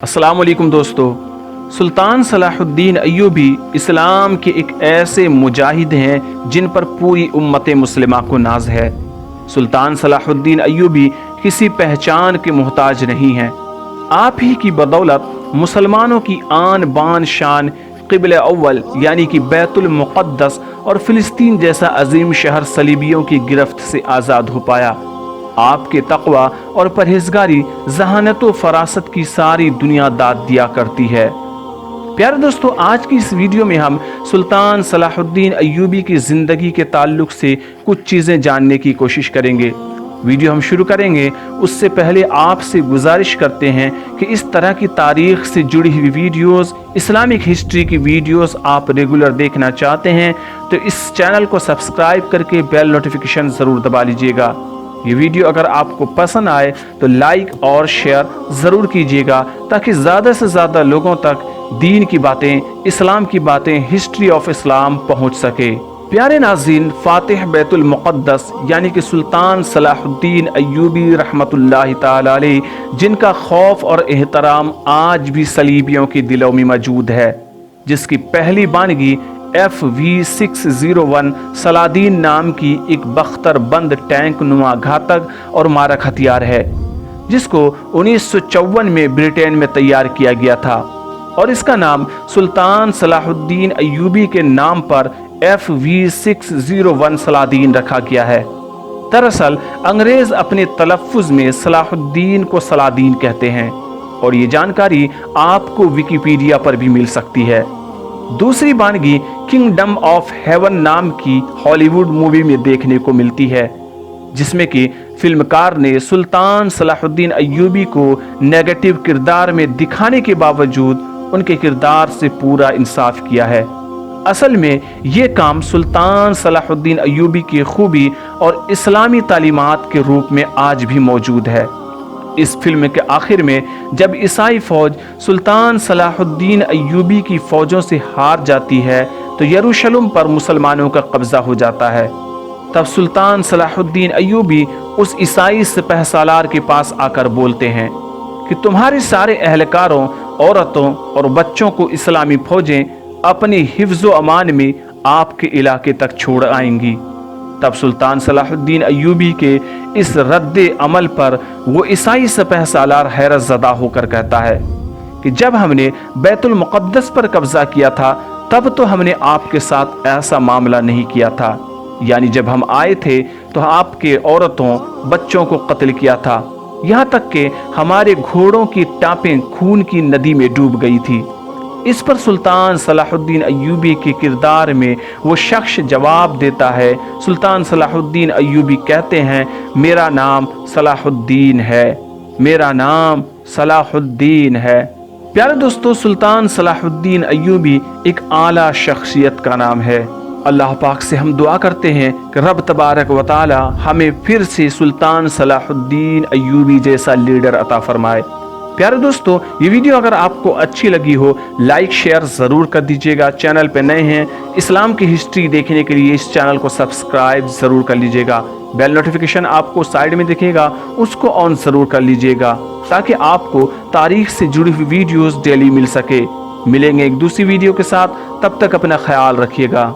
السلام علیکم دوستو، سلطان صلاح الدین ایوبی اسلام کے ایک ایسے مجاہد ہیں جن پر پوری امت مسلمہ کو ناز ہے۔ سلطان صلاح الدین ایوبی کسی پہچان کے محتاج نہیں ہیں۔ آپ ہی کی بدولت مسلمانوں کی آن بان شان قبلہ اول یعنی کہ بیت المقدس اور فلسطین جیسا عظیم شہر صلیبیوں کی گرفت سے آزاد ہو پایا۔ آپ کے تقوی اور پرہیزگاری ذہانت و فراست کی ساری دنیا داد دیا کرتی ہے۔ پیارے دوستو، آج کی اس ویڈیو میں ہم سلطان صلاح الدین ایوبی کی زندگی کے تعلق سے کچھ چیزیں جاننے کی کوشش کریں گے۔ ویڈیو ہم شروع کریں گے اس سے پہلے آپ سے گزارش کرتے ہیں کہ اس طرح کی تاریخ سے جڑی ہوئی ویڈیوز، اسلامک ہسٹری کی ویڈیوز آپ ریگولر دیکھنا چاہتے ہیں تو اس چینل کو سبسکرائب کر کے بیل نوٹیفیکیشن ضرور دبا لیجئے گا۔ یہ ویڈیو اگر آپ کو پسند آئے تو لائک اور شیئر ضرور کیجیے گا تاکہ زیادہ سے زیادہ لوگوں تک دین کی باتیں، اسلام کی باتیں، ہسٹری آف اسلام پہنچ سکے۔ پیارے ناظرین، فاتح بیت المقدس یعنی کہ سلطان صلاح الدین ایوبی رحمت اللہ تعالی علیہ، جن کا خوف اور احترام آج بھی صلیبیوں کے دلوں میں موجود ہے، جس کی پہلی بانگی FV601 سلادین نام کی ایک بختر بند ٹینک نما گھاتک اور مارک ہتھیار ہے، جس کو 1954 میں برطانیہ میں تیار کیا گیا تھا اور اس کا نام سلطان صلاح الدین ایوبی کے نام پر FV601 سلادین رکھا گیا ہے۔ دراصل انگریز اپنے تلفظ میں صلاح الدین کو سلادین کہتے ہیں اور یہ جانکاری آپ کو ویکیپیڈیا پر بھی مل سکتی ہے۔ دوسری بانگی کنگڈم آف ہیون نام کی ہالی ووڈ مووی میں دیکھنے کو ملتی ہے، جس میں کہ فلمکار نے سلطان صلاح الدین ایوبی کو نیگیٹو کردار میں دکھانے کے باوجود ان کے کردار سے پورا انصاف کیا ہے۔ اصل میں یہ کام سلطان صلاح الدین ایوبی کی خوبی اور اسلامی تعلیمات کے روپ میں آج بھی موجود ہے۔ اس فلم کے آخر میں جب عیسائی فوج سلطان صلاح الدین ایوبی کی فوجوں سے ہار جاتی ہے تو یروشلم پر مسلمانوں کا قبضہ ہو جاتا ہے، تب سلطان صلاح الدین ایوبی اس عیسائی سپہ سالار کے پاس آ کر بولتے ہیں کہ تمہارے سارے اہلکاروں، عورتوں اور بچوں کو اسلامی فوجیں اپنی حفظ و امان میں آپ کے علاقے تک چھوڑ آئیں گی۔ تب سلطان صلاح الدین ایوبی کے اس رد عمل پر وہ عیسائی سپہ سالار حیرت زدہ ہو کر کہتا ہے کہ جب ہم نے بیت المقدس پر قبضہ کیا تھا تب تو ہم نے آپ کے ساتھ ایسا معاملہ نہیں کیا تھا، یعنی جب ہم آئے تھے تو آپ کے عورتوں، بچوں کو قتل کیا تھا، یہاں تک کہ ہمارے گھوڑوں کی ٹانپیں خون کی ندی میں ڈوب گئی تھی۔ اس پر سلطان صلاح الدین ایوبی کے کردار میں وہ شخص جواب دیتا ہے۔ سلطان صلاح الدین ایوبی کہتے ہیں، میرا نام صلاح الدین ہے، میرا نام صلاح الدین ہے۔ پیارے دوستو، سلطان صلاح الدین ایوبی ایک اعلیٰ شخصیت کا نام ہے۔ اللہ پاک سے ہم دعا کرتے ہیں کہ رب تبارک و تعالی ہمیں پھر سے سلطان صلاح الدین ایوبی جیسا لیڈر عطا فرمائے۔ پیارے دوستو، یہ ویڈیو اگر آپ کو اچھی لگی ہو لائک شیئر ضرور کر دیجیے گا۔ چینل پہ نئے ہیں، اسلام کی ہسٹری دیکھنے کے لیے اس چینل کو سبسکرائب ضرور کر لیجیے گا۔ بیل نوٹیفیکیشن آپ کو سائیڈ میں دکھے گا، اس کو آن ضرور کر لیجیے گا تاکہ آپ کو تاریخ سے جڑی ہوئی ویڈیوز ڈیلی مل سکے۔ ملیں گے ایک دوسری ویڈیو کے ساتھ، تب تک اپنا خیال رکھیے گا۔